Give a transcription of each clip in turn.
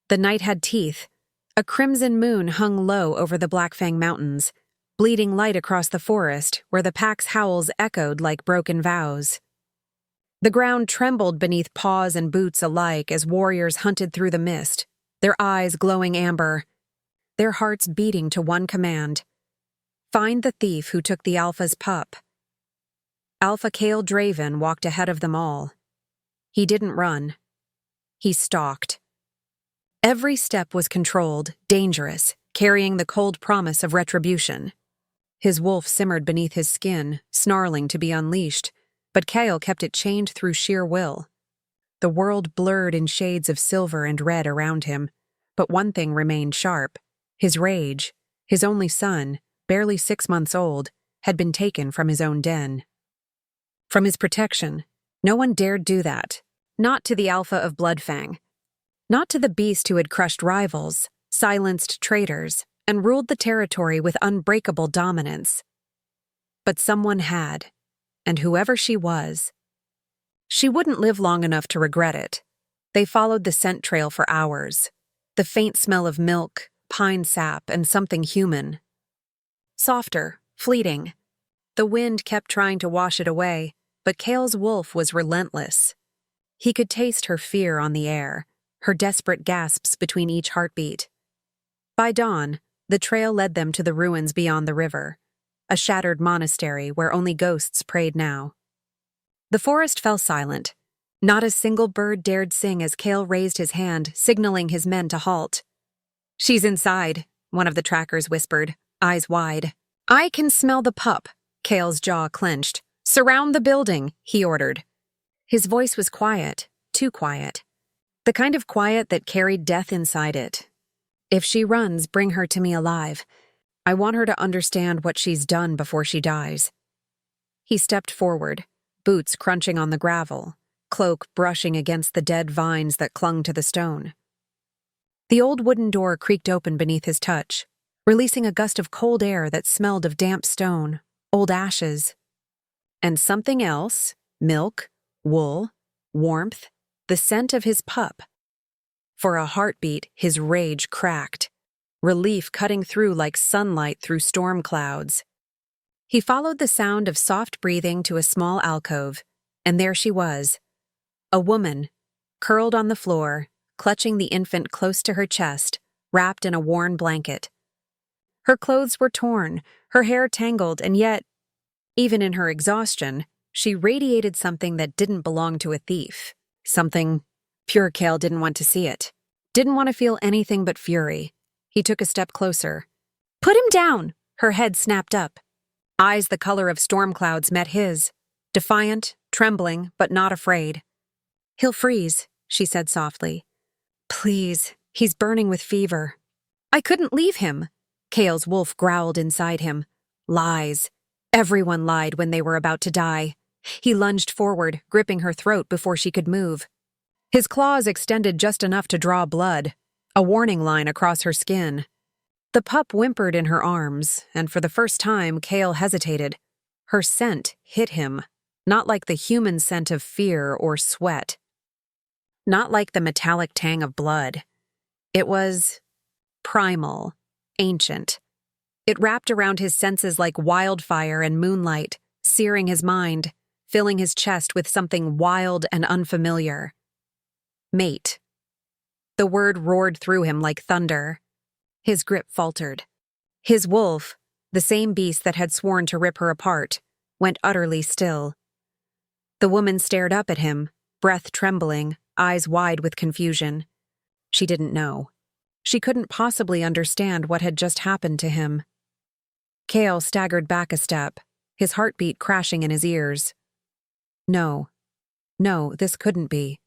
The night had teeth. A crimson moon hung low over the Blackfang Mountains, bleeding light across the forest where the pack's howls echoed like broken vows. The ground trembled beneath paws and boots alike as warriors hunted through the mist, their eyes glowing amber, their hearts beating to one command: find the thief who took the Alpha's pup. Alpha Kael Drayven walked ahead of them all. He didn't run. He stalked. Every step was controlled, dangerous, carrying the cold promise of retribution. His wolf simmered beneath his skin, snarling to be unleashed, but Kael kept it chained through sheer will. The world blurred in shades of silver and red around him, but one thing remained sharp. His rage, his only son, barely 6 months old, had been taken from his own den. From his protection, no one dared do that, not to the Alpha of Bloodfang, not to the beast who had crushed rivals, silenced traitors, and ruled the territory with unbreakable dominance. But someone had, and whoever she was, she wouldn't live long enough to regret it. They followed the scent trail for hours, the faint smell of milk, pine sap, and something human. Softer, fleeting. The wind kept trying to wash it away, but Kael's wolf was relentless. He could taste her fear on the air, her desperate gasps between each heartbeat. By dawn, the trail led them to the ruins beyond the river, a shattered monastery where only ghosts prayed now. The forest fell silent. Not a single bird dared sing as Kael raised his hand, signaling his men to halt. "She's inside," one of the trackers whispered, eyes wide. "I can smell the pup," Kael's jaw clenched. "Surround the building," he ordered. His voice was quiet, too quiet. The kind of quiet that carried death inside it. "If she runs, bring her to me alive. I want her to understand what she's done before she dies." He stepped forward, boots crunching on the gravel, cloak brushing against the dead vines that clung to the stone. The old wooden door creaked open beneath his touch, releasing a gust of cold air that smelled of damp stone, old ashes, and something else: milk, wool, warmth, the scent of his pup. For a heartbeat, his rage cracked, relief cutting through like sunlight through storm clouds. He followed the sound of soft breathing to a small alcove, and there she was, a woman, curled on the floor, clutching the infant close to her chest, wrapped in a worn blanket. Her clothes were torn, her hair tangled, and yet, even in her exhaustion, she radiated something that didn't belong to a thief. Something pure Kael didn't want to see it. Didn't want to feel anything but fury. He took a step closer. "Put him down!" Her head snapped up. Eyes the color of storm clouds met his, defiant, trembling, but not afraid. "He'll freeze," she said softly. "Please, he's burning with fever." "I couldn't leave him," Kael's wolf growled inside him. Lies. Everyone lied when they were about to die. He lunged forward, gripping her throat before she could move. His claws extended just enough to draw blood, a warning line across her skin. The pup whimpered in her arms, and for the first time, Kael hesitated. Her scent hit him, not like the human scent of fear or sweat. Not like the metallic tang of blood. It was primal, ancient. It wrapped around his senses like wildfire and moonlight, searing his mind, filling his chest with something wild and unfamiliar. Mate. The word roared through him like thunder. His grip faltered. His wolf, the same beast that had sworn to rip her apart, went utterly still. The woman stared up at him, breath trembling, eyes wide with confusion. She didn't know. She couldn't possibly understand what had just happened to him. Kael staggered back a step, his heartbeat crashing in his ears. No, this couldn't be.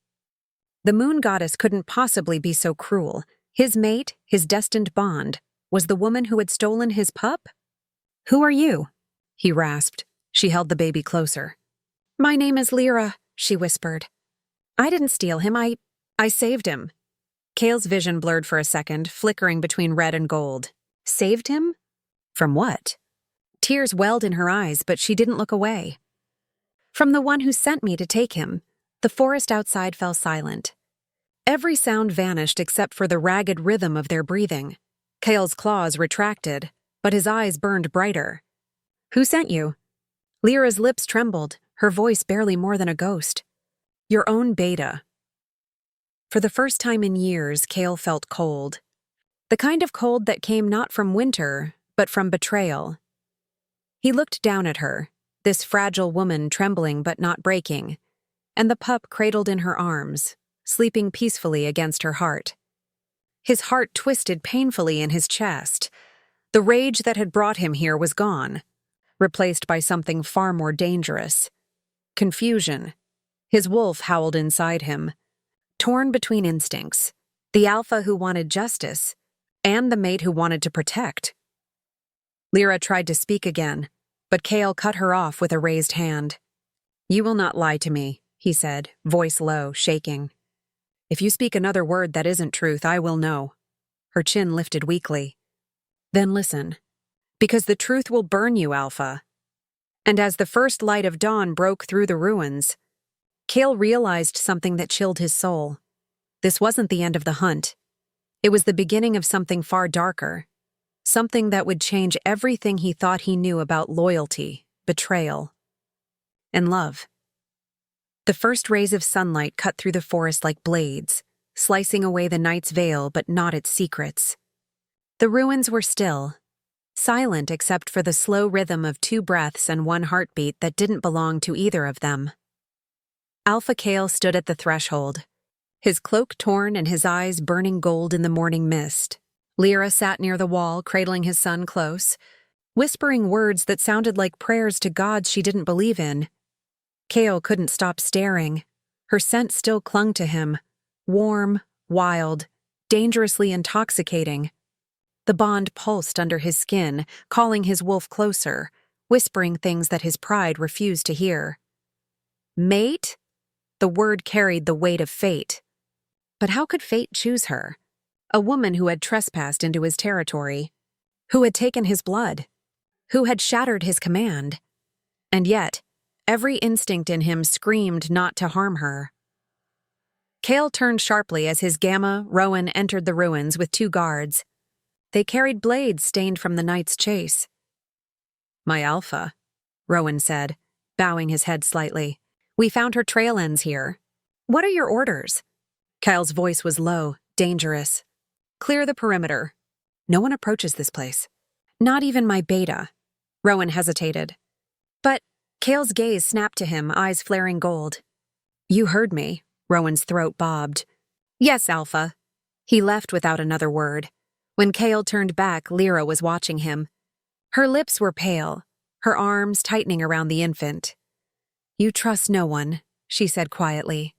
The moon goddess couldn't possibly be so cruel. His mate, his destined bond, was the woman who had stolen his pup? "Who are you?" he rasped. She held the baby closer. "My name is Lira," she whispered. "I didn't steal him, I saved him." Kael's vision blurred for a second, flickering between red and gold. Saved him? From what? Tears welled in her eyes, but she didn't look away. "From the one who sent me to take him." The forest outside fell silent. Every sound vanished except for the ragged rhythm of their breathing. Kael's claws retracted, but his eyes burned brighter. "Who sent you?" Lyra's lips trembled, her voice barely more than a ghost. "Your own beta." For the first time in years, Kael felt cold. The kind of cold that came not from winter, but from betrayal. He looked down at her, this fragile woman trembling but not breaking, and the pup cradled in her arms, sleeping peacefully against her heart. His heart twisted painfully in his chest. The rage that had brought him here was gone, replaced by something far more dangerous. Confusion. His wolf howled inside him, torn between instincts, the alpha who wanted justice, and the mate who wanted to protect. Lira tried to speak again, but Kael cut her off with a raised hand. "You will not lie to me," he said, voice low, shaking. "If you speak another word that isn't truth, I will know." Her chin lifted weakly. "Then listen, because the truth will burn you, Alpha." And as the first light of dawn broke through the ruins, Kael realized something that chilled his soul. This wasn't the end of the hunt. It was the beginning of something far darker, something that would change everything he thought he knew about loyalty, betrayal, and love. The first rays of sunlight cut through the forest like blades, slicing away the night's veil but not its secrets. The ruins were still, silent except for the slow rhythm of 2 breaths and 1 heartbeat that didn't belong to either of them. Alpha Kael stood at the threshold, his cloak torn and his eyes burning gold in the morning mist. Lira sat near the wall, cradling his son close, whispering words that sounded like prayers to gods she didn't believe in. Kael couldn't stop staring. Her scent still clung to him, warm, wild, dangerously intoxicating. The bond pulsed under his skin, calling his wolf closer, whispering things that his pride refused to hear. Mate? The word carried the weight of fate. But how could fate choose her? A woman who had trespassed into his territory, who had taken his blood, who had shattered his command. And yet, every instinct in him screamed not to harm her. Kael turned sharply as his Gamma, Rowan entered the ruins with 2 guards. They carried blades stained from the night's chase. "My Alpha," Rowan said, bowing his head slightly. "We found her trail ends here. What are your orders?" Kael's voice was low, dangerous. "Clear the perimeter. No one approaches this place. Not even my beta." Rowan hesitated. But Kael's gaze snapped to him, eyes flaring gold. "You heard me," Rowan's throat bobbed. "Yes, Alpha." He left without another word. When Kael turned back, Lira was watching him. Her lips were pale, her arms tightening around the infant. "You trust no one," she said quietly.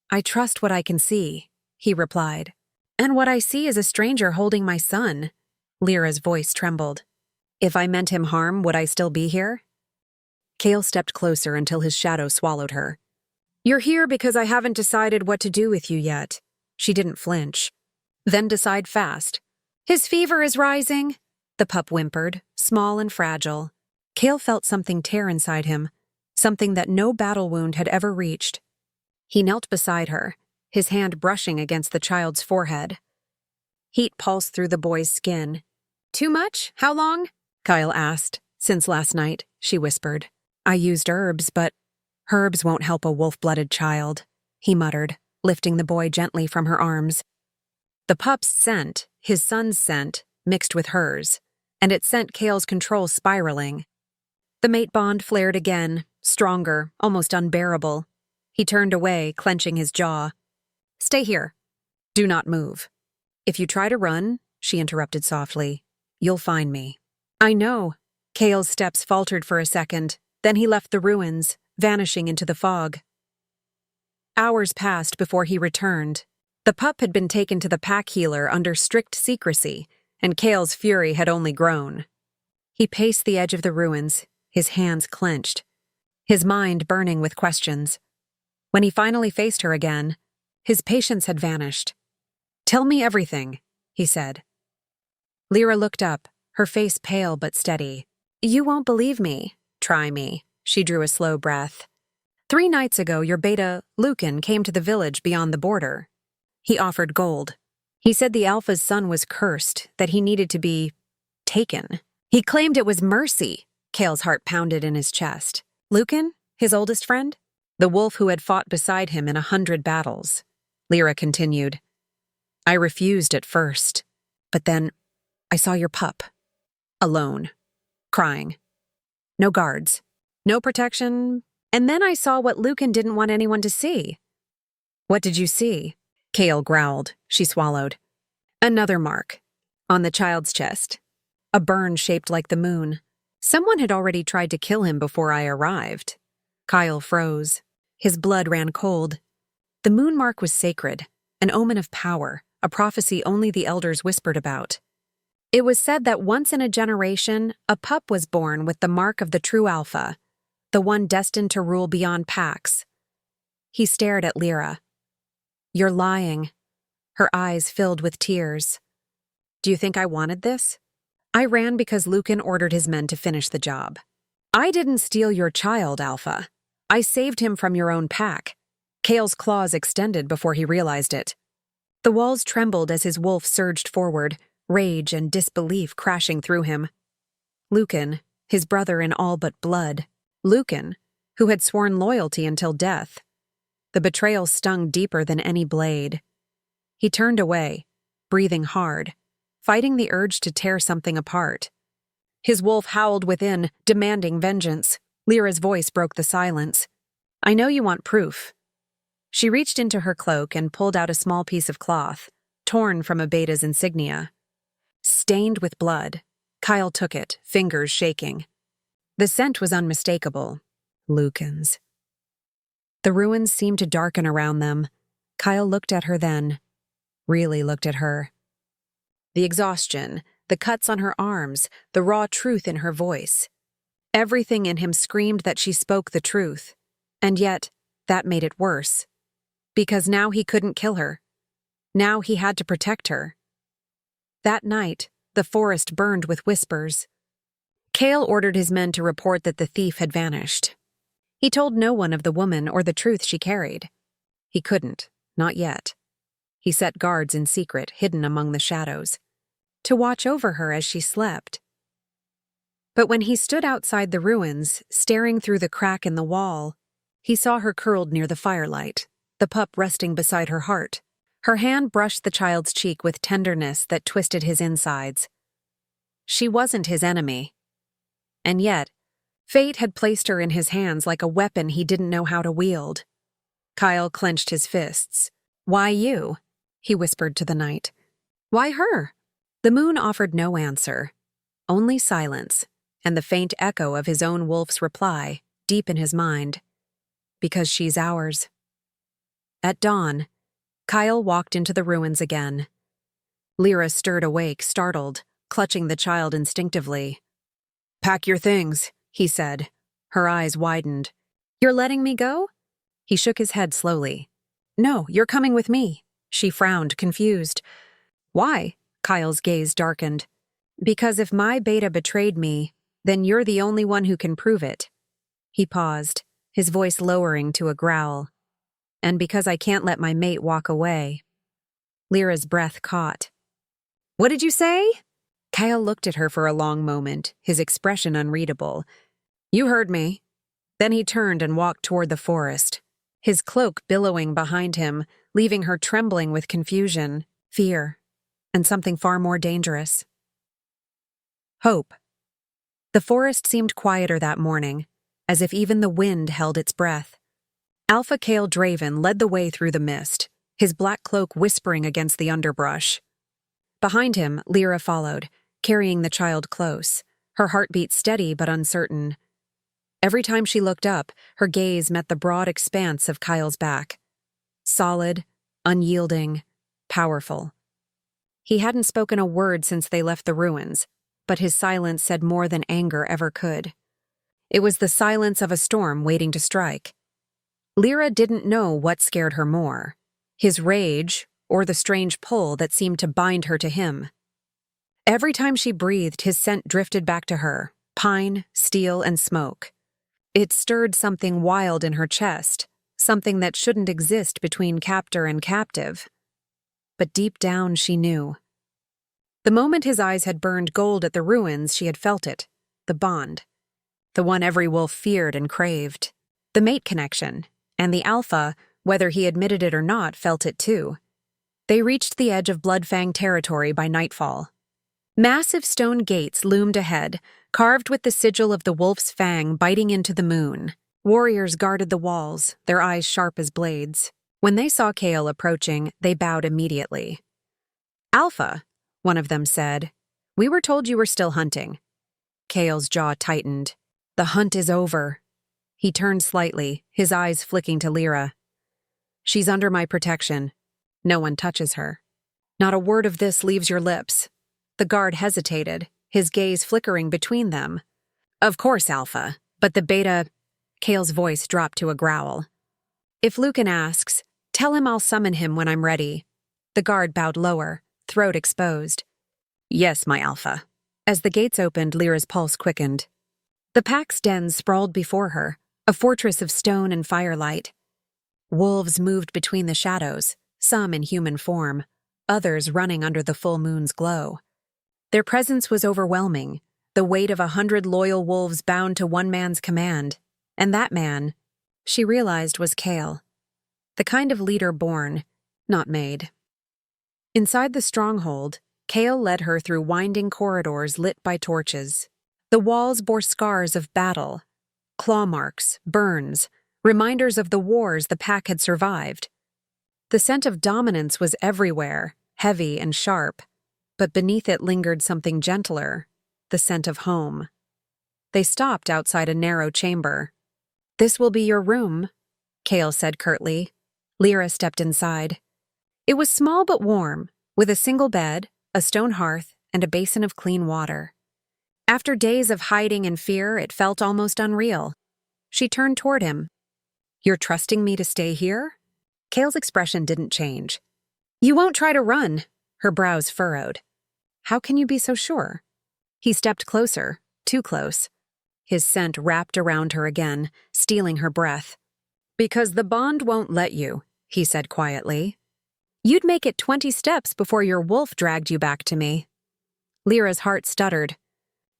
"I trust what I can see," he replied. "And what I see is a stranger holding my son." Lyra's voice trembled. "If I meant him harm, would I still be here?" Kael stepped closer until his shadow swallowed her. "You're here because I haven't decided what to do with you yet." She didn't flinch. "Then decide fast." "His fever is rising," the pup whimpered, small and fragile. Kael felt something tear inside him, something that no battle wound had ever reached. He knelt beside her, his hand brushing against the child's forehead. Heat pulsed through the boy's skin. "Too much? How long?" Kael asked. "Since last night," she whispered. "I used herbs, but herbs won't help a wolf-blooded child," he muttered, lifting the boy gently from her arms. The pup's scent, his son's scent, mixed with hers, and it sent Kael's control spiraling. The mate bond flared again, stronger, almost unbearable. He turned away, clenching his jaw. "Stay here. Do not move. If you try to run," she interrupted softly, "you'll find me." "I know." Kael's steps faltered for a second, then he left the ruins, vanishing into the fog. Hours passed before he returned. The pup had been taken to the pack healer under strict secrecy, and Kael's fury had only grown. He paced the edge of the ruins, his hands clenched, his mind burning with questions. When he finally faced her again, his patience had vanished. "Tell me everything," he said. Lira looked up, her face pale but steady. "You won't believe me. Try me." She drew a slow breath. "3 nights ago, your beta, Lucan, came to the village beyond the border. He offered gold. He said the Alpha's son was cursed, that he needed to be taken. He claimed it was mercy. Kael's heart pounded in his chest. Lucan, his oldest friend? The wolf who had fought beside him in 100 battles. Lira continued. I refused at first, but then I saw your pup. Alone. Crying. No guards. No protection. And then I saw what Lucan didn't want anyone to see. What did you see? Kael growled. She swallowed. Another mark. On the child's chest. A burn shaped like the moon. Someone had already tried to kill him before I arrived. Kael froze. His blood ran cold. The moon mark was sacred, an omen of power, a prophecy only the elders whispered about. It was said that once in a generation, a pup was born with the mark of the true Alpha, the one destined to rule beyond packs. He stared at Lira. You're lying. Her eyes filled with tears. Do you think I wanted this? I ran because Lucan ordered his men to finish the job. I didn't steal your child, Alpha. I saved him from your own pack. Kael's claws extended before he realized it. The walls trembled as his wolf surged forward, rage and disbelief crashing through him. Lucan, his brother in all but blood. Lucan, who had sworn loyalty until death. The betrayal stung deeper than any blade. He turned away, breathing hard, fighting the urge to tear something apart. His wolf howled within, demanding vengeance. Lyra's voice broke the silence. I know you want proof. She reached into her cloak and pulled out a small piece of cloth, torn from a beta's insignia. Stained with blood, Kael took it, fingers shaking. The scent was unmistakable. Lucan's. The ruins seemed to darken around them. Kael looked at her then. Really looked at her. The exhaustion, the cuts on her arms, the raw truth in her voice. Everything in him screamed that she spoke the truth. And yet, that made it worse. Because now he couldn't kill her. Now he had to protect her. That night, the forest burned with whispers. Kael ordered his men to report that the thief had vanished. He told no one of the woman or the truth she carried. He couldn't, not yet. He set guards in secret, hidden among the shadows, to watch over her as she slept. But when he stood outside the ruins, staring through the crack in the wall, he saw her curled near the firelight, the pup resting beside her heart. Her hand brushed the child's cheek with tenderness that twisted his insides. She wasn't his enemy. And yet, fate had placed her in his hands like a weapon he didn't know how to wield. Kael clenched his fists. Why you? He whispered to the night. Why her? The moon offered no answer, only silence, and the faint echo of his own wolf's reply, deep in his mind. Because she's ours. At dawn, Kael walked into the ruins again. Lira stirred awake, startled, clutching the child instinctively. Pack your things, he said. Her eyes widened. You're letting me go? He shook his head slowly. No, you're coming with me. She frowned, confused. Why? Kael's gaze darkened. Because if my beta betrayed me, then you're the only one who can prove it. He paused, his voice lowering to a growl. And because I can't let my mate walk away. Lyra's breath caught. What did you say? Kael looked at her for a long moment, his expression unreadable. You heard me. Then he turned and walked toward the forest, his cloak billowing behind him, leaving her trembling with confusion, fear, and something far more dangerous. Hope. The forest seemed quieter that morning, as if even the wind held its breath. Alpha Kael Drayven led the way through the mist, his black cloak whispering against the underbrush. Behind him, Lira followed, carrying the child close, her heartbeat steady but uncertain. Every time she looked up, her gaze met the broad expanse of Kael's back. Solid, unyielding, powerful. He hadn't spoken a word since they left the ruins, but his silence said more than anger ever could. It was the silence of a storm waiting to strike. Lira didn't know what scared her more, his rage or the strange pull that seemed to bind her to him. Every time she breathed, his scent drifted back to her, pine, steel, and smoke. It stirred something wild in her chest, something that shouldn't exist between captor and captive. but deep down she knew. The moment his eyes had burned gold at the ruins, she had felt it. The bond. The one every wolf feared and craved. The mate connection. And the Alpha, whether he admitted it or not, felt it too. They reached the edge of Bloodfang territory by nightfall. Massive stone gates loomed ahead, carved with the sigil of the wolf's fang biting into the moon. Warriors guarded the walls, their eyes sharp as blades. When they saw Kael approaching, they bowed immediately. "Alpha," one of them said, "we were told you were still hunting." Kael's jaw tightened. "The hunt is over." He turned slightly, his eyes flicking to Lira. "She's under my protection. No one touches her. Not a word of this leaves your lips." The guard hesitated, his gaze flickering between them. "Of course, Alpha, but the beta—" Kael's voice dropped to a growl. "If Lucan asks, tell him I'll summon him when I'm ready." The guard bowed lower, throat exposed. "Yes, my Alpha." As the gates opened, Lyra's pulse quickened. The pack's den sprawled before her, a fortress of stone and firelight. Wolves moved between the shadows, some in human form, others running under the full moon's glow. Their presence was overwhelming, the weight of 100 loyal wolves bound to one man's command. And that man, she realized, was Kael. The kind of leader born, not made. Inside the stronghold, Kael led her through winding corridors lit by torches. The walls bore scars of battle, claw marks, burns, reminders of the wars the pack had survived. The scent of dominance was everywhere, heavy and sharp, but beneath it lingered something gentler, the scent of home. They stopped outside a narrow chamber. "This will be your room," Kael said curtly. Lira stepped inside. It was small but warm, with a single bed, a stone hearth, and a basin of clean water. After days of hiding and fear, it felt almost unreal. She turned toward him. "You're trusting me to stay here?" Kael's expression didn't change. "You won't try to run," her brows furrowed. "How can you be so sure?" He stepped closer, too close. His scent wrapped around her again, stealing her breath. "Because the bond won't let you," he said quietly. "You'd make it 20 steps before your wolf dragged you back to me." Lyra's heart stuttered.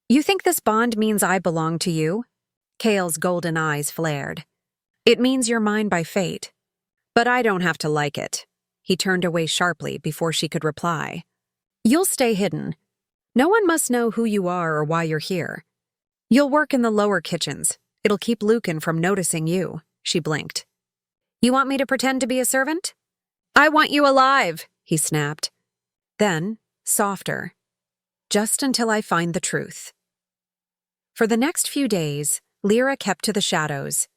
"You think this bond means I belong to you?" Kael's golden eyes flared. "It means you're mine by fate. But I don't have to like it." He turned away sharply before she could reply. "You'll stay hidden. No one must know who you are or why you're here. You'll work in the lower kitchens. It'll keep Lucan from noticing you." She blinked. "You want me to pretend to be a servant?" "I want you alive," he snapped. Then, softer. "Just until I find the truth." For the next few days, Lira kept to the shadows.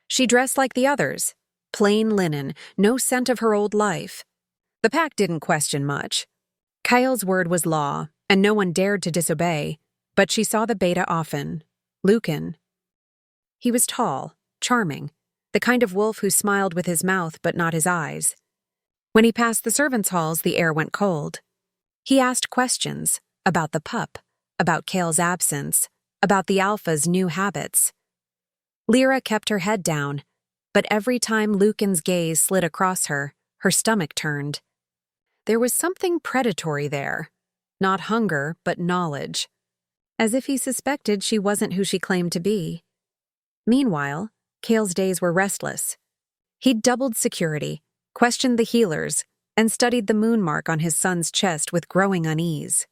She dressed like the others, plain linen, no scent of her old life. The pack didn't question much. Kael's word was law, and no one dared to disobey, but she saw the beta often. Lucan. He was tall, charming, the kind of wolf who smiled with his mouth but not his eyes. When he passed the servants' halls, the air went cold. He asked questions about the pup, about Kael's absence, about the Alpha's new habits. Lira kept her head down, but every time Lucan's gaze slid across her, her stomach turned. There was something predatory there. Not hunger, but knowledge. As if he suspected she wasn't who she claimed to be. Meanwhile, Kael's days were restless. He'd doubled security, questioned the healers, and studied the moon mark on his son's chest with growing unease.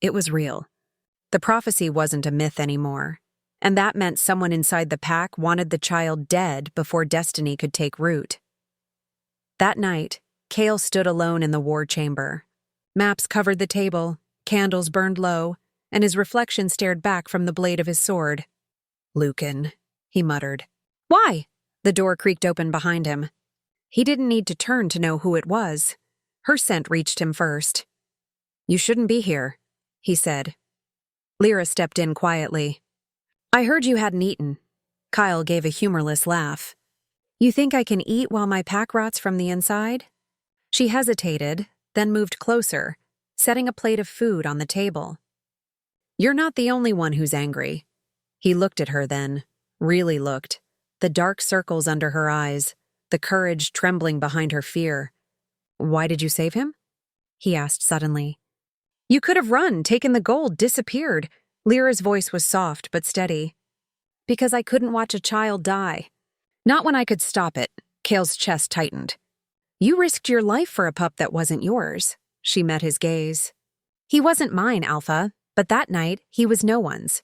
It was real. The prophecy wasn't a myth anymore, and that meant someone inside the pack wanted the child dead before destiny could take root. That night, Kael stood alone in the war chamber. Maps covered the table, candles burned low, and his reflection stared back from the blade of his sword. "Lucan," he muttered. "Why?" The door creaked open behind him. He didn't need to turn to know who it was. Her scent reached him first. "You shouldn't be here," he said. Lira stepped in quietly. "I heard you hadn't eaten." Kael gave a humorless laugh. "You think I can eat while my pack rots from the inside?" She hesitated, then moved closer, setting a plate of food on the table. "You're not the only one who's angry." He looked at her then, really looked, the dark circles under her eyes, the courage trembling behind her fear. Why did you save him? He asked suddenly. You could have run, taken the gold, disappeared. Lyra's voice was soft but steady. Because I couldn't watch a child die. Not when I could stop it. Kael's chest tightened. You risked your life for a pup that wasn't yours. She met his gaze. He wasn't mine, Alpha, but that night he was no one's.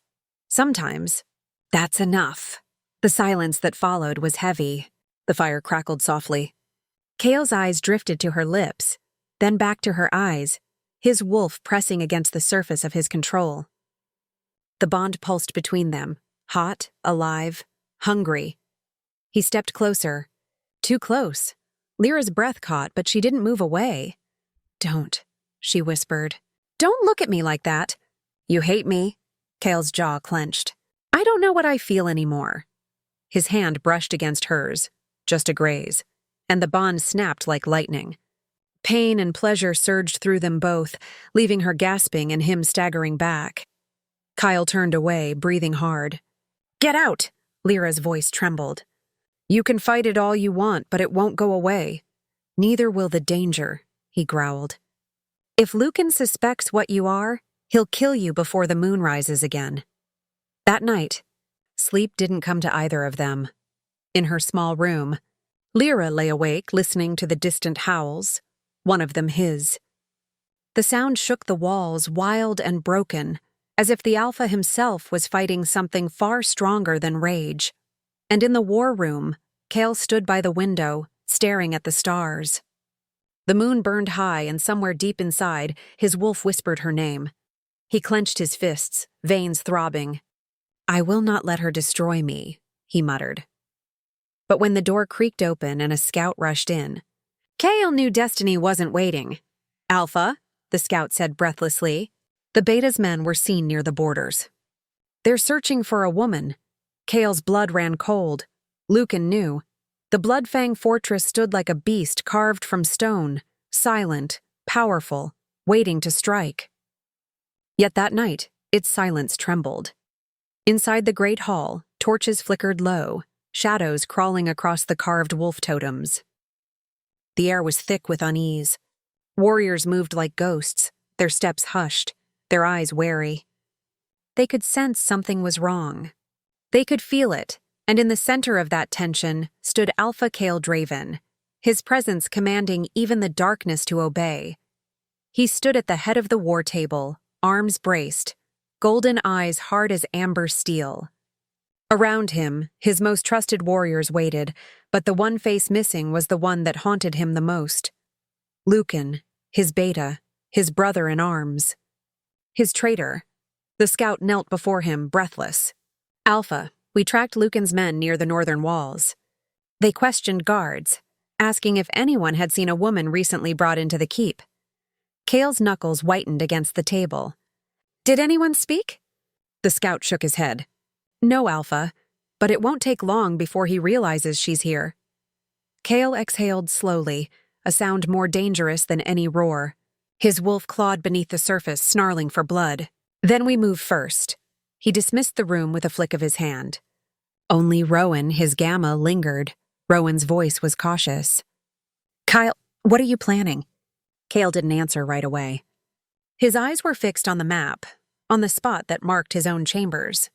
Sometimes. That's enough. The silence that followed was heavy. The fire crackled softly. Kael's eyes drifted to her lips, then back to her eyes, his wolf pressing against the surface of his control. The bond pulsed between them, hot, alive, hungry. He stepped closer. Too close. Lyra's breath caught, but she didn't move away. Don't, she whispered. Don't look at me like that. You hate me? Kael's jaw clenched. I don't know what I feel anymore. His hand brushed against hers, just a graze, and the bond snapped like lightning. Pain and pleasure surged through them both, leaving her gasping and him staggering back. Kael turned away, breathing hard. Get out! Lyra's voice trembled. You can fight it all you want, but it won't go away. Neither will the danger, he growled. If Lucan suspects what you are, he'll kill you before the moon rises again. That night, sleep didn't come to either of them. In her small room, Lira lay awake listening to the distant howls, one of them his. The sound shook the walls, wild and broken, as if the Alpha himself was fighting something far stronger than rage. And in the war room, Kael stood by the window, staring at the stars. The moon burned high, and somewhere deep inside, his wolf whispered her name. He clenched his fists, veins throbbing. I will not let her destroy me, he muttered. But when the door creaked open and a scout rushed in, Kael knew destiny wasn't waiting. Alpha, the scout said breathlessly. The Beta's men were seen near the borders. They're searching for a woman. Kael's blood ran cold. Lucan knew. The Bloodfang fortress stood like a beast carved from stone, silent, powerful, waiting to strike. Yet that night, its silence trembled. Inside the great hall, torches flickered low, shadows crawling across the carved wolf totems. The air was thick with unease. Warriors moved like ghosts, their steps hushed, their eyes wary. They could sense something was wrong. They could feel it, and in the center of that tension stood Alpha Kael Drayven, his presence commanding even the darkness to obey. He stood at the head of the war table, arms braced, golden eyes hard as amber steel. Around him, his most trusted warriors waited, but the one face missing was the one that haunted him the most. Lucan, his beta, his brother in arms. His traitor. The scout knelt before him, breathless. Alpha, we tracked Lucan's men near the northern walls. They questioned guards, asking if anyone had seen a woman recently brought into the keep. Kael's knuckles whitened against the table. Did anyone speak? The scout shook his head. No, Alpha, but it won't take long before he realizes she's here. Kael exhaled slowly, a sound more dangerous than any roar. His wolf clawed beneath the surface, snarling for blood. Then we move first. He dismissed the room with a flick of his hand. Only Rowan, his gamma, lingered. Rowan's voice was cautious. Kael, what are you planning? Kael didn't answer right away. His eyes were fixed on the map, on the spot that marked his own chambers.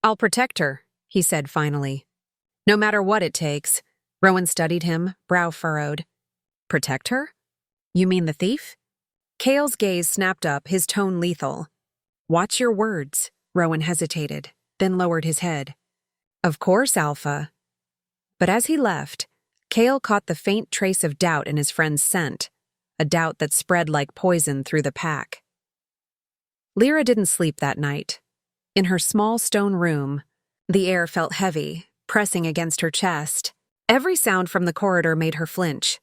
I'll protect her, he said finally. No matter what it takes. Rowan studied him, brow furrowed. Protect her? You mean the thief? Kael's gaze snapped up, his tone lethal. Watch your words, Rowan hesitated, then lowered his head. Of course, Alpha. But as he left, Kael caught the faint trace of doubt in his friend's scent, a doubt that spread like poison through the pack. Lira didn't sleep that night. In her small stone room, the air felt heavy, pressing against her chest. Every sound from the corridor made her flinch.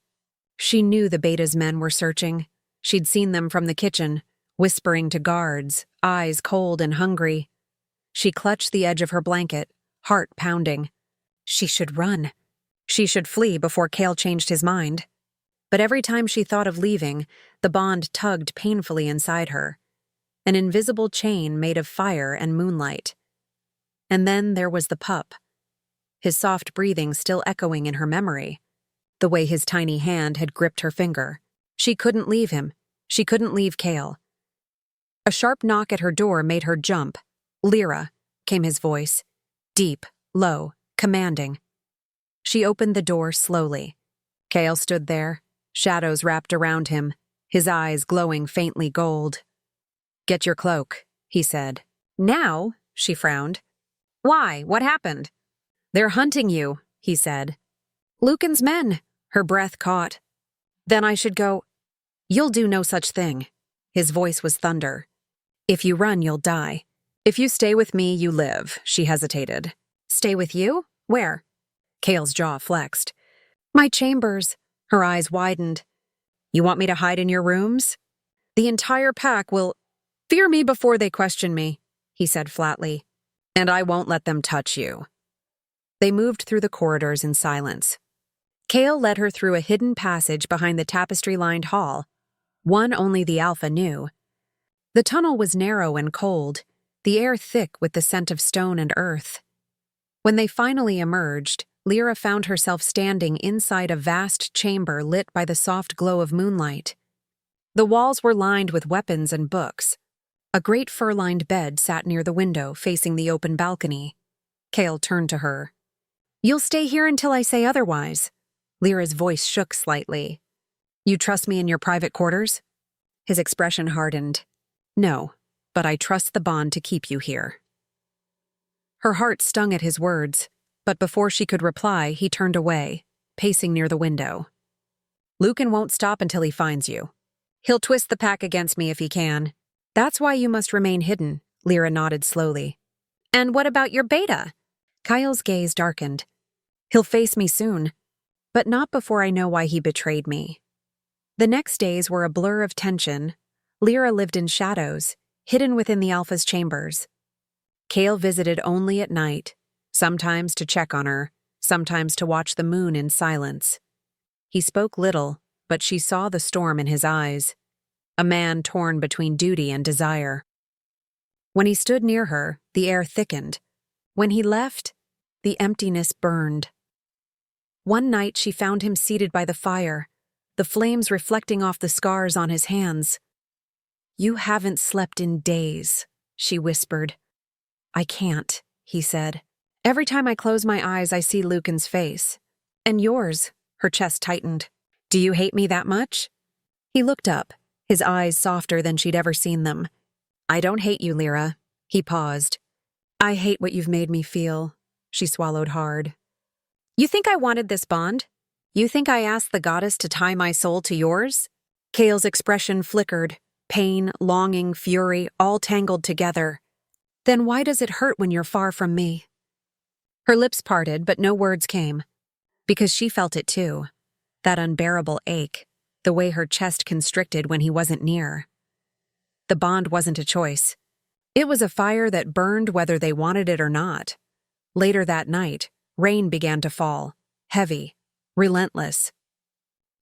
She knew the Beta's men were searching. She'd seen them from the kitchen, whispering to guards, eyes cold and hungry. She clutched the edge of her blanket, heart pounding. She should run. She should flee before Kael changed his mind. But every time she thought of leaving, the bond tugged painfully inside her. An invisible chain made of fire and moonlight. And then there was the pup. His soft breathing still echoing in her memory. The way his tiny hand had gripped her finger, She couldn't leave him. She couldn't leave Kael. A sharp knock at her door made her jump. "Lira," came his voice. Deep, low, commanding. She opened the door slowly. Kael stood there, shadows wrapped around him, his eyes glowing faintly gold. "Get your cloak," he said. "Now?" she frowned. "Why? What happened?" "They're hunting you," he said. "Lucan's men," her breath caught. "Then I should go—" "You'll do no such thing." His voice was thunder. "If you run, you'll die. If you stay with me, you live," she hesitated. "Stay with you? Where?" Kael's jaw flexed. "My chambers." Her eyes widened. "You want me to hide in your rooms?" "The entire pack will fear me before they question me," he said flatly. "And I won't let them touch you." They moved through the corridors in silence. Kael led her through a hidden passage behind the tapestry-lined hall, one only the Alpha knew. The tunnel was narrow and cold, the air thick with the scent of stone and earth. When they finally emerged, Lira found herself standing inside a vast chamber lit by the soft glow of moonlight. The walls were lined with weapons and books. A great fur-lined bed sat near the window, facing the open balcony. Kael turned to her. "You'll stay here until I say otherwise." Lyra's voice shook slightly. "You trust me in your private quarters?" His expression hardened. "No, but I trust the bond to keep you here." Her heart stung at his words, but before she could reply, he turned away, pacing near the window. "Lucan won't stop until he finds you. He'll twist the pack against me if he can. That's why you must remain hidden," Lira nodded slowly. "And what about your beta?" Kael's gaze darkened. "He'll face me soon, but not before I know why he betrayed me." The next days were a blur of tension. Lira lived in shadows, hidden within the Alpha's chambers. Kael visited only at night, sometimes to check on her, sometimes to watch the moon in silence. He spoke little, but she saw the storm in his eyes, a man torn between duty and desire. When he stood near her, the air thickened. When he left, the emptiness burned. One night she found him seated by the fire, the flames reflecting off the scars on his hands. "You haven't slept in days," she whispered. "I can't," he said. "Every time I close my eyes, I see Lucan's face. And yours." Her chest tightened. "Do you hate me that much?" He looked up, his eyes softer than she'd ever seen them. "I don't hate you, Lira." He paused. "I hate what you've made me feel." She swallowed hard. "You think I wanted this bond? You think I asked the goddess to tie my soul to yours?" Kael's expression flickered. Pain, longing, fury, all tangled together. "Then why does it hurt when you're far from me?" Her lips parted, but no words came. Because she felt it too. That unbearable ache, the way her chest constricted when he wasn't near. The bond wasn't a choice. It was a fire that burned whether they wanted it or not. Later that night, rain began to fall, heavy, relentless.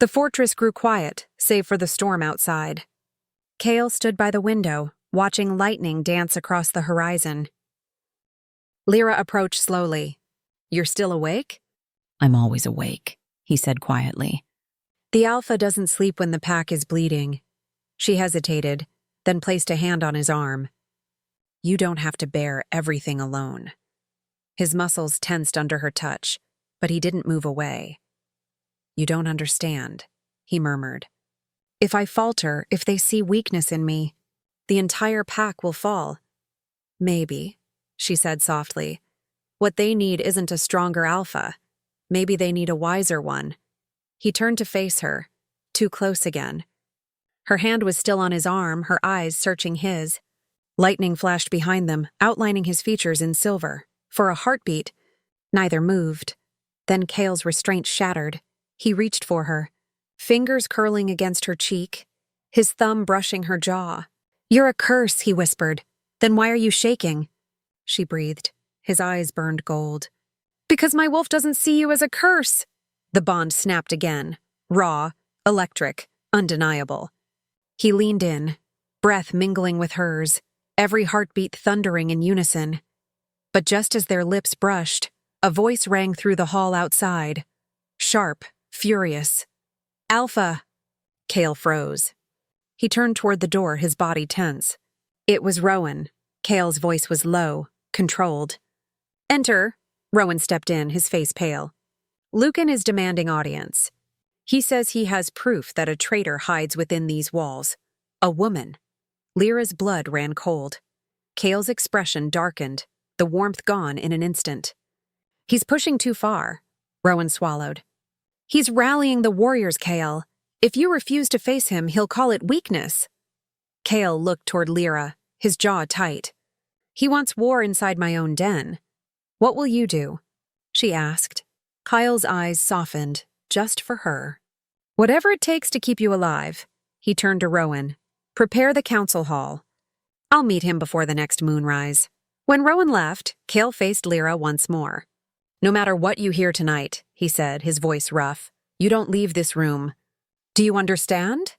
The fortress grew quiet, save for the storm outside. Kael stood by the window, watching lightning dance across the horizon. Lira approached slowly. "You're still awake?" "I'm always awake," he said quietly. "The Alpha doesn't sleep when the pack is bleeding." She hesitated, then placed a hand on his arm. "You don't have to bear everything alone." His muscles tensed under her touch, but he didn't move away. "You don't understand," he murmured. "If I falter, if they see weakness in me, the entire pack will fall." "Maybe," she said softly. "What they need isn't a stronger Alpha. Maybe they need a wiser one." He turned to face her, too close again. Her hand was still on his arm, her eyes searching his. Lightning flashed behind them, outlining his features in silver. For a heartbeat, neither moved. Then Kael's restraint shattered. He reached for her, fingers curling against her cheek, his thumb brushing her jaw. "You're a curse," he whispered. "Then why are you shaking?" She breathed. His eyes burned gold. "Because my wolf doesn't see you as a curse." The bond snapped again, raw, electric, undeniable. He leaned in, breath mingling with hers, every heartbeat thundering in unison. But just as their lips brushed, a voice rang through the hall outside. Sharp, furious. "Alpha!" Kael froze. He turned toward the door, his body tense. It was Rowan. Kael's voice was low, controlled. "Enter." Rowan stepped in, his face pale. "Lucan is demanding audience. He says he has proof that a traitor hides within these walls. A woman." Lyra's blood ran cold. Kael's expression darkened, the warmth gone in an instant. "He's pushing too far," Rowan swallowed. "He's rallying the warriors, Kael. If you refuse to face him, he'll call it weakness." Kael looked toward Lira, his jaw tight. "He wants war inside my own den. What will you do?" she asked. Kyle's eyes softened, just for her. "Whatever it takes to keep you alive." He turned to Rowan. "Prepare the council hall. I'll meet him before the next moonrise." When Rowan left, Kael faced Lira once more. "No matter what you hear tonight," he said, his voice rough, "you don't leave this room. Do you understand?"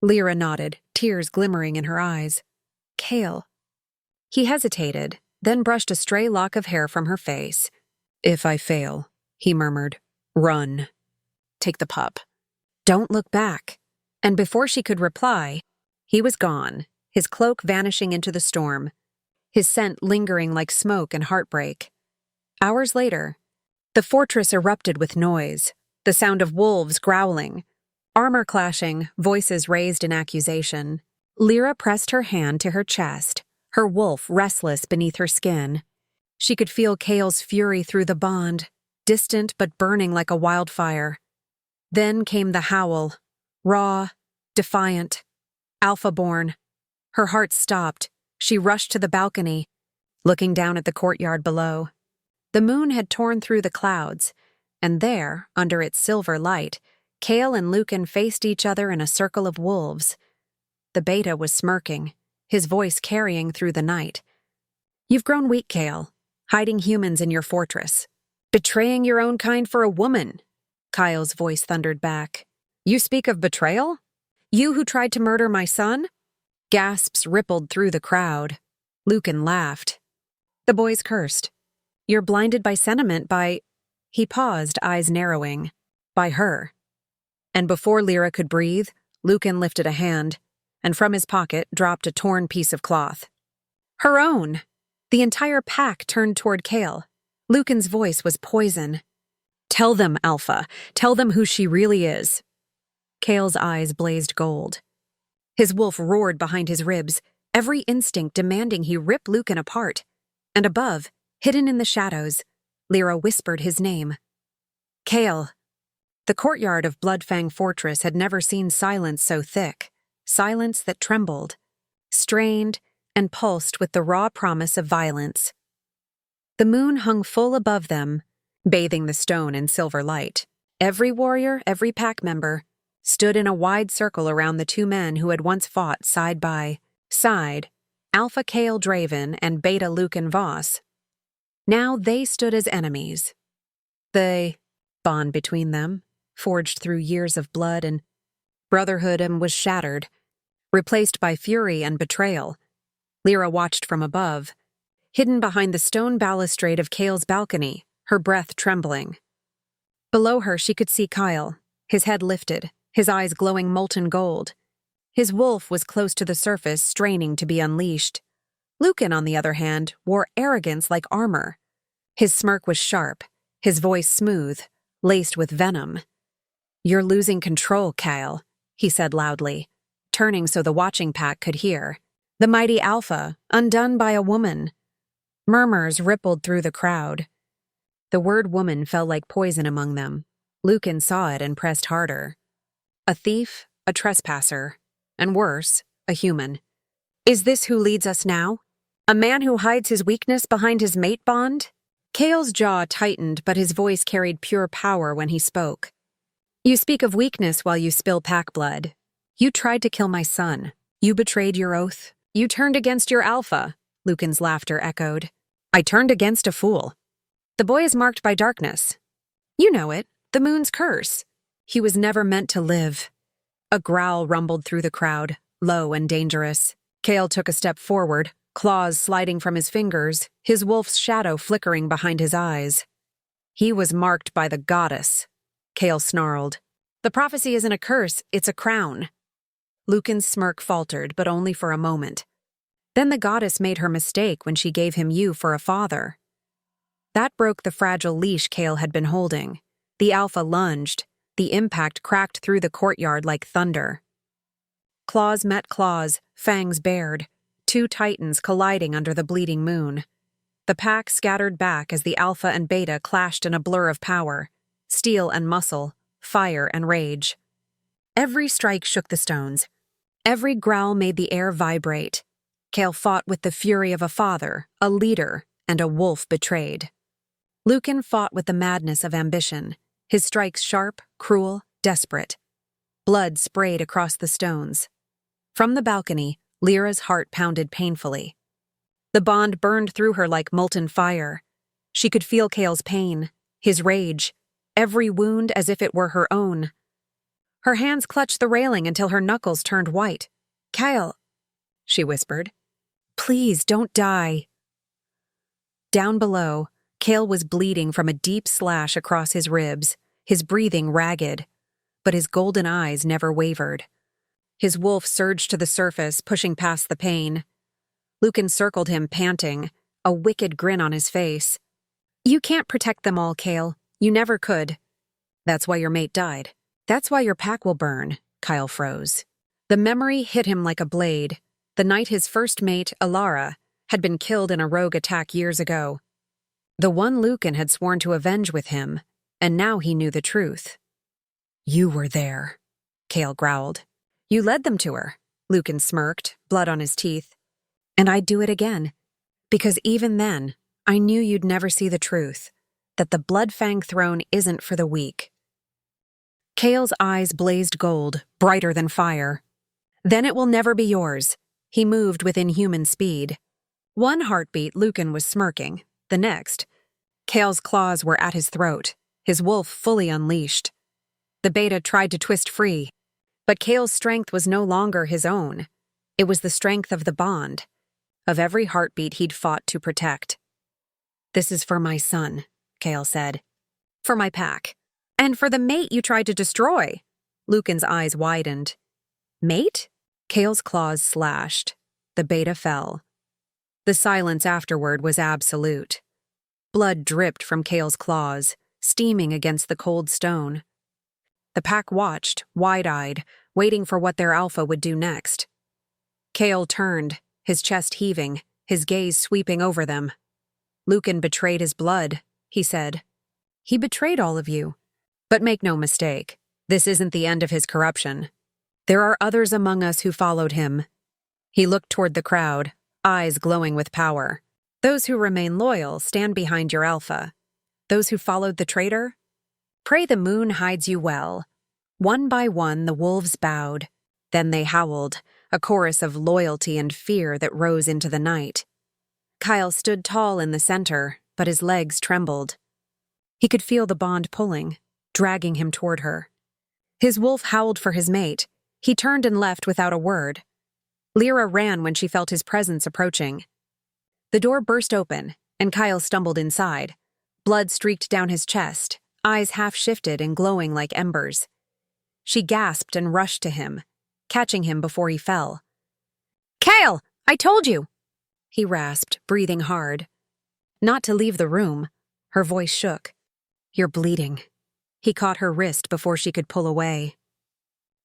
Lira nodded, tears glimmering in her eyes. "Kael." He hesitated, then brushed a stray lock of hair from her face. "If I fail," he murmured, "run. Take the pup. Don't look back." And before she could reply, he was gone, his cloak vanishing into the storm, his scent lingering like smoke and heartbreak. Hours later, the fortress erupted with noise, the sound of wolves growling, armor clashing, voices raised in accusation. Lira pressed her hand to her chest, her wolf restless beneath her skin. She could feel Kael's fury through the bond, distant but burning like a wildfire. Then came the howl, raw, defiant, alpha-born. Her heart stopped. She rushed to the balcony, looking down at the courtyard below. The moon had torn through the clouds, and there, under its silver light, Kael and Lucan faced each other in a circle of wolves. The beta was smirking, his voice carrying through the night. "You've grown weak, Kael, hiding humans in your fortress. Betraying your own kind for a woman," Kyle's voice thundered back. "You speak of betrayal? You who tried to murder my son?" Gasps rippled through the crowd. Lucan laughed. The boys cursed. "You're blinded by sentiment, by—" He paused, eyes narrowing. "By her." And before Lira could breathe, Lucan lifted a hand, and from his pocket dropped a torn piece of cloth. "Her own!" The entire pack turned toward Kael. Lucan's voice was poison. "Tell them, Alpha. Tell them who she really is." Kael's eyes blazed gold. His wolf roared behind his ribs, every instinct demanding he rip Lucan apart. And above, hidden in the shadows, Lira whispered his name. "Kael." The courtyard of Bloodfang Fortress had never seen silence so thick, silence that trembled, strained, and pulsed with the raw promise of violence. The moon hung full above them, bathing the stone in silver light. Every warrior, every pack member, stood in a wide circle around the two men who had once fought side by side, Alpha Kael Drayven and Beta Lucan Voss. Now they stood as enemies. The bond between them, forged through years of blood and brotherhood, was shattered, replaced by fury and betrayal. Lira watched from above, hidden behind the stone balustrade of Kael's balcony, her breath trembling. Below her she could see Kael, his head lifted, his eyes glowing molten gold. His wolf was close to the surface, straining to be unleashed. Lucan, on the other hand, wore arrogance like armor. His smirk was sharp, his voice smooth, laced with venom. "You're losing control, Kael," he said loudly, turning so the watching pack could hear. "The mighty Alpha, undone by a woman." Murmurs rippled through the crowd. The word woman fell like poison among them. Lucan saw it and pressed harder. A thief, a trespasser, and worse, a human. Is this who leads us now? A man who hides his weakness behind his mate bond? Kael's jaw tightened, but his voice carried pure power when he spoke. "You speak of weakness while you spill pack blood. You tried to kill my son. You betrayed your oath. You turned against your Alpha," Lucan's laughter echoed. "I turned against a fool. The boy is marked by darkness. You know it, the moon's curse. He was never meant to live." A growl rumbled through the crowd, low and dangerous. Kael took a step forward, claws sliding from his fingers, his wolf's shadow flickering behind his eyes. "He was marked by the goddess," Kael snarled. The prophecy isn't a curse, it's a crown. Lucan's smirk faltered, but only for a moment. Then the goddess made her mistake when she gave him you for a father. That broke the fragile leash Kael had been holding. The Alpha lunged. The impact cracked through the courtyard like thunder. Claws met claws, fangs bared, two titans colliding under the bleeding moon. The pack scattered back as the Alpha and Beta clashed in a blur of power, steel and muscle, fire and rage. Every strike shook the stones. Every growl made the air vibrate. Kael fought with the fury of a father, a leader, and a wolf betrayed. Lucan fought with the madness of ambition, his strikes sharp, cruel, desperate. Blood sprayed across the stones. From the balcony, Lira's heart pounded painfully. The bond burned through her like molten fire. She could feel Kael's pain, his rage, every wound as if it were her own. Her hands clutched the railing until her knuckles turned white. "Kael," she whispered. "Please, don't die." Down below, Kael was bleeding from a deep slash across his ribs, his breathing ragged, but his golden eyes never wavered. His wolf surged to the surface, pushing past the pain. Lucan circled him, panting, a wicked grin on his face. "You can't protect them all, Kael. You never could. That's why your mate died. That's why your pack will burn," Kael froze. The memory hit him like a blade. The night his first mate, Lira, had been killed in a rogue attack years ago. The one Lucan had sworn to avenge with him, and now he knew the truth. "You were there," Kael growled. "You led them to her," Lucan smirked, blood on his teeth. "And I'd do it again. Because even then, I knew you'd never see the truth, that the Bloodfang throne isn't for the weak." Kael's eyes blazed gold, brighter than fire. "Then it will never be yours." He moved with inhuman speed. One heartbeat, Lucan was smirking. The next, Kael's claws were at his throat, his wolf fully unleashed. The Beta tried to twist free, but Kael's strength was no longer his own. It was the strength of the bond, of every heartbeat he'd fought to protect. "This is for my son," Kael said. "For my pack. And for the mate you tried to destroy." Lucan's eyes widened. "Mate?" Kael's claws slashed. The Beta fell. The silence afterward was absolute. Blood dripped from Kael's claws, steaming against the cold stone. The pack watched, wide-eyed, waiting for what their Alpha would do next. Kael turned, his chest heaving, his gaze sweeping over them. "Lucan betrayed his blood," he said. "He betrayed all of you. But make no mistake, this isn't the end of his corruption. There are others among us who followed him." He looked toward the crowd, eyes glowing with power. "Those who remain loyal stand behind your Alpha. Those who followed the traitor? Pray the moon hides you well." One by one the wolves bowed. Then they howled, a chorus of loyalty and fear that rose into the night. Kael stood tall in the center, but his legs trembled. He could feel the bond pulling, dragging him toward her. His wolf howled for his mate. He turned and left without a word. Lira ran when she felt his presence approaching. The door burst open, and Kael stumbled inside. Blood streaked down his chest, eyes half-shifted and glowing like embers. She gasped and rushed to him, catching him before he fell. "Kael, I told you!" he rasped, breathing hard. Not to leave the room. Her voice shook. "You're bleeding." He caught her wrist before she could pull away.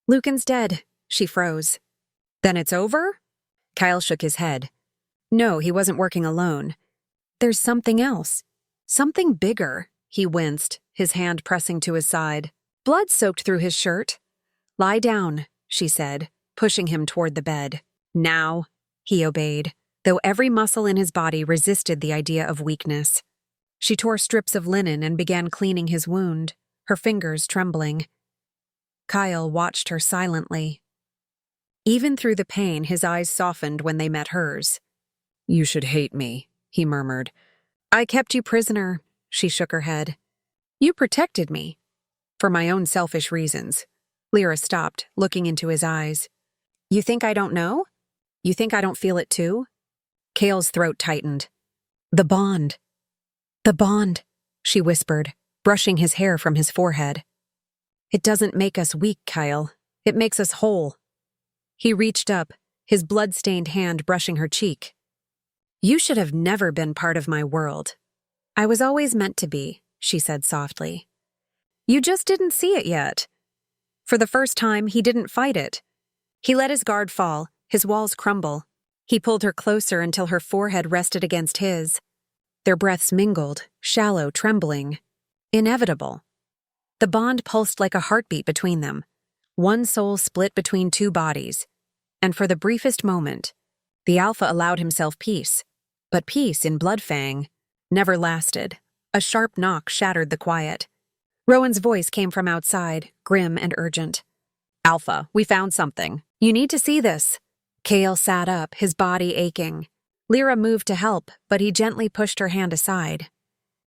"Lucan's dead," she froze. "Then it's over?" Kael shook his head. No, he wasn't working alone. "There's something else. Something bigger," he winced, his hand pressing to his side. Blood soaked through his shirt. "Lie down," she said, pushing him toward the bed. "Now," he obeyed, though every muscle in his body resisted the idea of weakness. She tore strips of linen and began cleaning his wound, her fingers trembling. Kael watched her silently. Even through the pain, his eyes softened when they met hers. "You should hate me," he murmured. "I kept you prisoner," she shook her head. "You protected me." "For my own selfish reasons." Lira stopped, looking into his eyes. "You think I don't know? You think I don't feel it too?" Kael's throat tightened. "The bond. The bond," she whispered, brushing his hair from his forehead. It doesn't make us weak, Kael. It makes us whole. He reached up, his blood-stained hand brushing her cheek. You should have never been part of my world. I was always meant to be, she said softly. You just didn't see it yet. For the first time, he didn't fight it. He let his guard fall, his walls crumble. He pulled her closer until her forehead rested against his. Their breaths mingled, shallow, trembling. Inevitable. The bond pulsed like a heartbeat between them. One soul split between two bodies. And for the briefest moment, the Alpha allowed himself peace. But peace in Bloodfang never lasted. A sharp knock shattered the quiet. Rowan's voice came from outside, grim and urgent. Alpha, we found something. You need to see this. Kael sat up, his body aching. Lira moved to help, but he gently pushed her hand aside.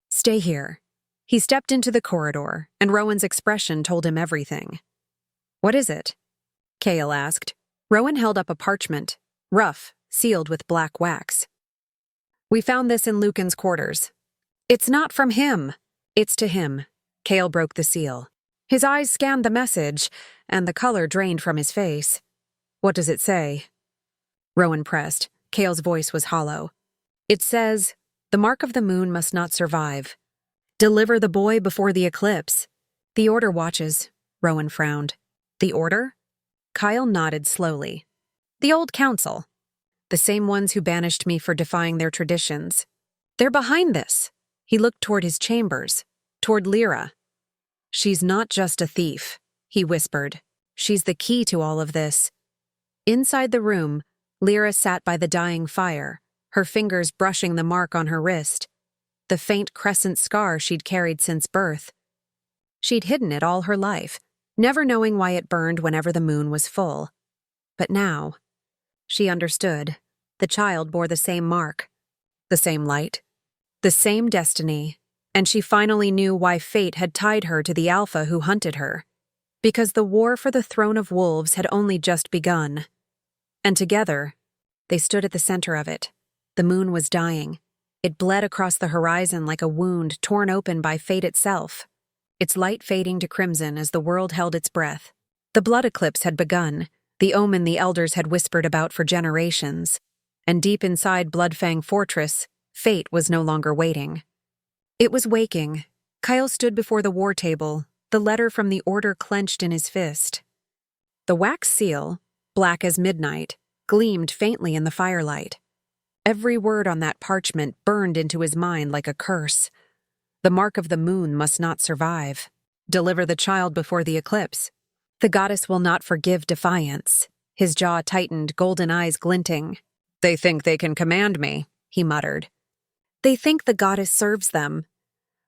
Stay here. He stepped into the corridor, and Rowan's expression told him everything. What is it? Kael asked. Rowan held up a parchment, rough, sealed with black wax. We found this in Lucan's quarters. It's not from him. It's to him. Kael broke the seal. His eyes scanned the message, and the color drained from his face. What does it say? Rowan pressed. Kael's voice was hollow. It says, the mark of the moon must not survive. Deliver the boy before the eclipse. The Order watches. Rowan frowned. The Order? Kael nodded slowly. The old council. The same ones who banished me for defying their traditions. They're behind this. He looked toward his chambers, toward Lira. She's not just a thief, he whispered. She's the key to all of this. Inside the room, Lira sat by the dying fire, her fingers brushing the mark on her wrist, the faint crescent scar she'd carried since birth. She'd hidden it all her life, never knowing why it burned whenever the moon was full. But now, she understood. The child bore the same mark, the same light, the same destiny, and she finally knew why fate had tied her to the Alpha who hunted her. Because the war for the throne of wolves had only just begun. And together, they stood at the center of it. The moon was dying. It bled across the horizon like a wound torn open by fate itself, its light fading to crimson as the world held its breath. The blood eclipse had begun, the omen the elders had whispered about for generations, and deep inside Bloodfang Fortress, fate was no longer waiting. It was waking. Kael stood before the war table, the letter from the Order clenched in his fist. The wax seal, black as midnight, gleamed faintly in the firelight. Every word on that parchment burned into his mind like a curse. The mark of the moon must not survive. Deliver the child before the eclipse. The goddess will not forgive defiance. His jaw tightened, golden eyes glinting. They think they can command me, he muttered. They think the goddess serves them.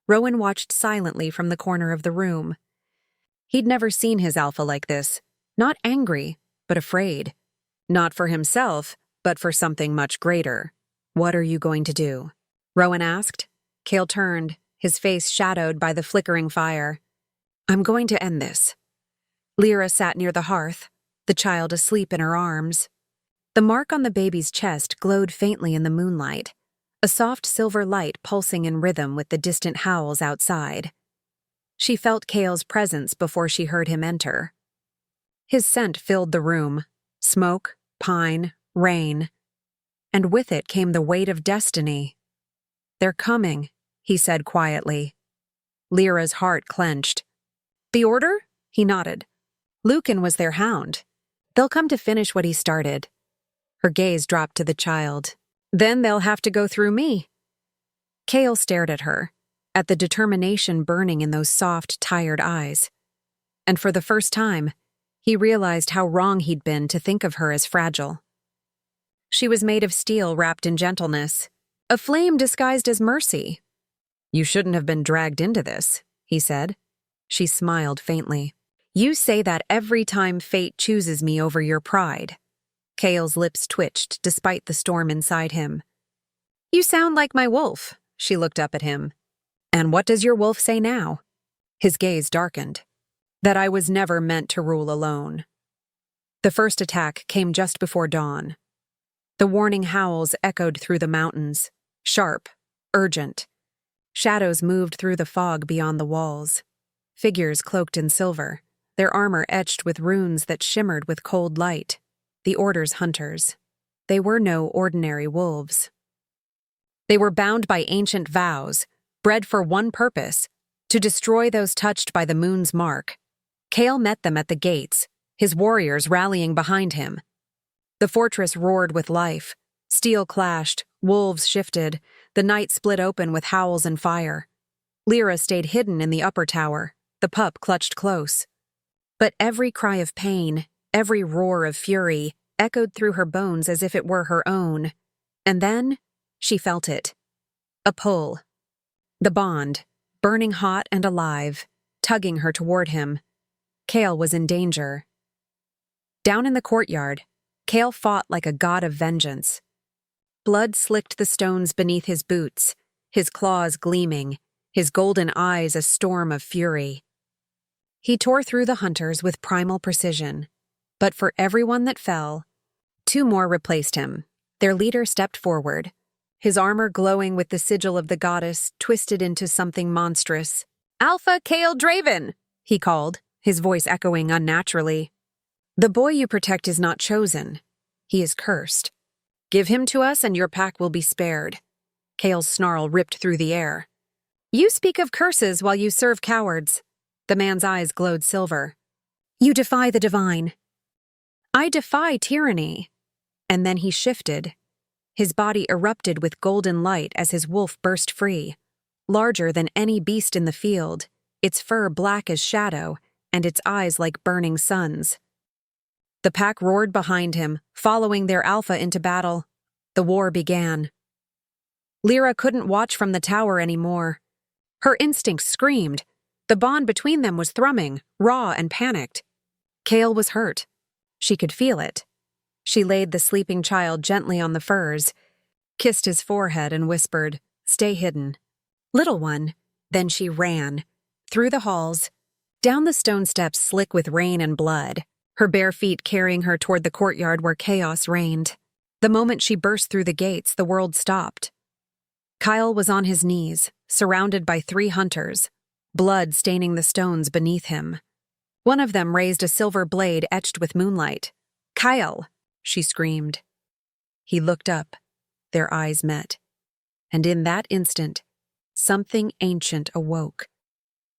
Rowan watched silently from the corner of the room. He'd never seen his Alpha like this, not angry, but afraid. Not for himself, but for something much greater. What are you going to do? Rowan asked. Kael turned, his face shadowed by the flickering fire. I'm going to end this. Lira sat near the hearth, the child asleep in her arms. The mark on the baby's chest glowed faintly in the moonlight, a soft silver light pulsing in rhythm with the distant howls outside. She felt Kael's presence before she heard him enter. His scent filled the room, smoke, pine, rain, and with it came the weight of destiny. They're coming, he said quietly. Lyra's heart clenched. The Order? He nodded. Lucan was their hound. They'll come to finish what he started. Her gaze dropped to the child. Then they'll have to go through me. Kael stared at her, at the determination burning in those soft, tired eyes. And for the first time, he realized how wrong he'd been to think of her as fragile. She was made of steel wrapped in gentleness, a flame disguised as mercy. You shouldn't have been dragged into this, he said. She smiled faintly. You say that every time fate chooses me over your pride. Kael's lips twitched despite the storm inside him. You sound like my wolf, she looked up at him. And what does your wolf say now? His gaze darkened. That I was never meant to rule alone. The first attack came just before dawn. The warning howls echoed through the mountains, sharp, urgent. Shadows moved through the fog beyond the walls. figures cloaked in silver, their armor etched with runes that shimmered with cold light. The Order's hunters. They were no ordinary wolves. They were bound by ancient vows, bred for one purpose, to destroy those touched by the moon's mark. Kael met them at the gates, his warriors rallying behind him. The fortress roared with life. Steel clashed, wolves shifted, the night split open with howls and fire. Lira stayed hidden in the upper tower, the pup clutched close. But every cry of pain, every roar of fury, echoed through her bones as if it were her own. And then, she felt it. A pull. The bond, burning hot and alive, tugging her toward him. Kael was in danger. Down in the courtyard, Kael fought like a god of vengeance. Blood slicked the stones beneath his boots, his claws gleaming, his golden eyes a storm of fury. He tore through the hunters with primal precision, but for every one that fell, 2 more replaced him. Their leader stepped forward, his armor glowing with the sigil of the goddess twisted into something monstrous. "Alpha Kael Drayven!" he called, his voice echoing unnaturally. "The boy you protect is not chosen. He is cursed. Give him to us and your pack will be spared." Kael's snarl ripped through the air. "You speak of curses while you serve cowards." The man's eyes glowed silver. "You defy the divine." "I defy tyranny." And then he shifted. His body erupted with golden light as his wolf burst free, larger than any beast in the field, its fur black as shadow, and its eyes like burning suns. The pack roared behind him, following their alpha into battle. The war began. Lira couldn't watch from the tower anymore. Her instincts screamed. The bond between them was thrumming, raw and panicked. Kael was hurt. She could feel it. She laid the sleeping child gently on the furs, kissed his forehead and whispered, "Stay hidden. Little one." Then she ran, through the halls, down the stone steps slick with rain and blood, her bare feet carrying her toward the courtyard where chaos reigned. The moment she burst through the gates, the world stopped. Kael was on his knees, surrounded by 3 hunters, blood staining the stones beneath him. One of them raised a silver blade etched with moonlight. "Kael!" she screamed. He looked up. Their eyes met. And in that instant, something ancient awoke.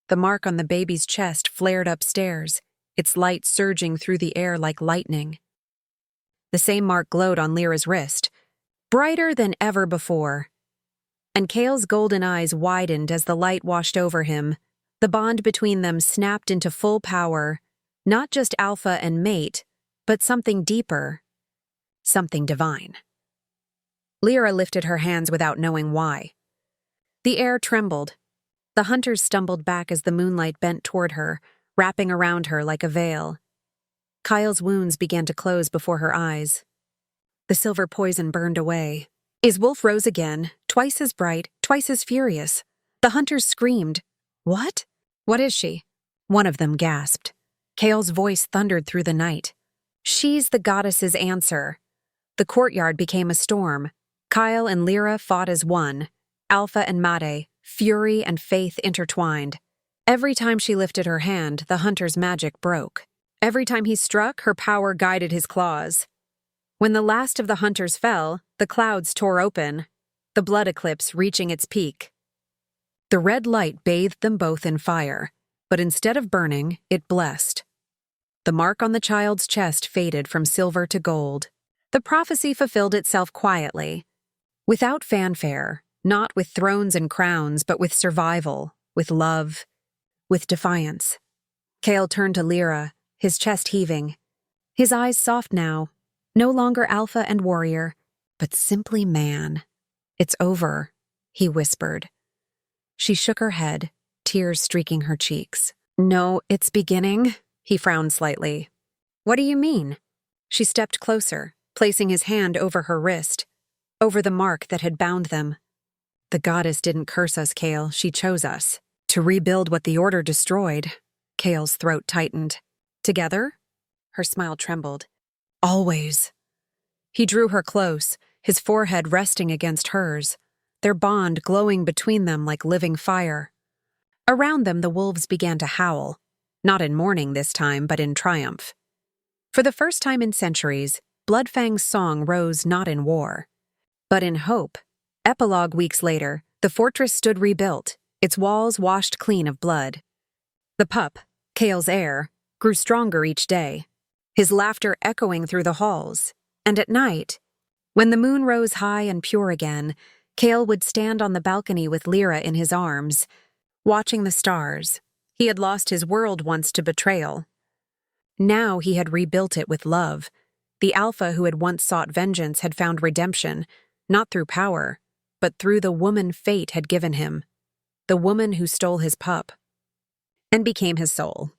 The mark on the baby's chest flared upstairs, its light surging through the air like lightning. The same mark glowed on Lira's wrist, brighter than ever before. And Kael's golden eyes widened as the light washed over him. The bond between them snapped into full power, not just alpha and mate, but something deeper, something divine. Lira lifted her hands without knowing why. The air trembled. The hunters stumbled back as the moonlight bent toward her, wrapping around her like a veil. Kael's wounds began to close before her eyes. The silver poison burned away. His wolf rose again, twice as bright, twice as furious. The hunters screamed. "What? What is she?" One of them gasped. Kael's voice thundered through the night. "She's the goddess's answer." The courtyard became a storm. Kael and Lira fought as one, Alpha and Mate, fury and faith intertwined. Every time she lifted her hand, the hunter's magic broke. Every time he struck, her power guided his claws. When the last of the hunters fell, the clouds tore open, the blood eclipse reaching its peak. The red light bathed them both in fire, but instead of burning, it blessed. The mark on the child's chest faded from silver to gold. The prophecy fulfilled itself quietly, without fanfare, not with thrones and crowns, but with survival, with love, with defiance. Kael turned to Lira, his chest heaving. His eyes soft now, no longer alpha and warrior, but simply man. "It's over," he whispered. She shook her head, tears streaking her cheeks. "No, it's beginning," he frowned slightly. "What do you mean?" She stepped closer, placing his hand over her wrist, over the mark that had bound them. "The goddess didn't curse us, Kael. She chose us. To rebuild what the Order destroyed." Kael's throat tightened. "Together?" Her smile trembled. "Always." He drew her close, his forehead resting against hers, their bond glowing between them like living fire. Around them, the wolves began to howl, not in mourning this time, but in triumph. For the first time in centuries, Bloodfang's song rose not in war, but in hope. Epilogue weeks later, the fortress stood rebuilt, its walls washed clean of blood. The pup, Kael's heir, grew stronger each day, his laughter echoing through the halls. And at night, when the moon rose high and pure again, Kael would stand on the balcony with Lira in his arms, watching the stars. He had lost his world once to betrayal. Now he had rebuilt it with love. The Alpha who had once sought vengeance had found redemption, not through power, but through the woman fate had given him, the woman who stole his pup and became his soul.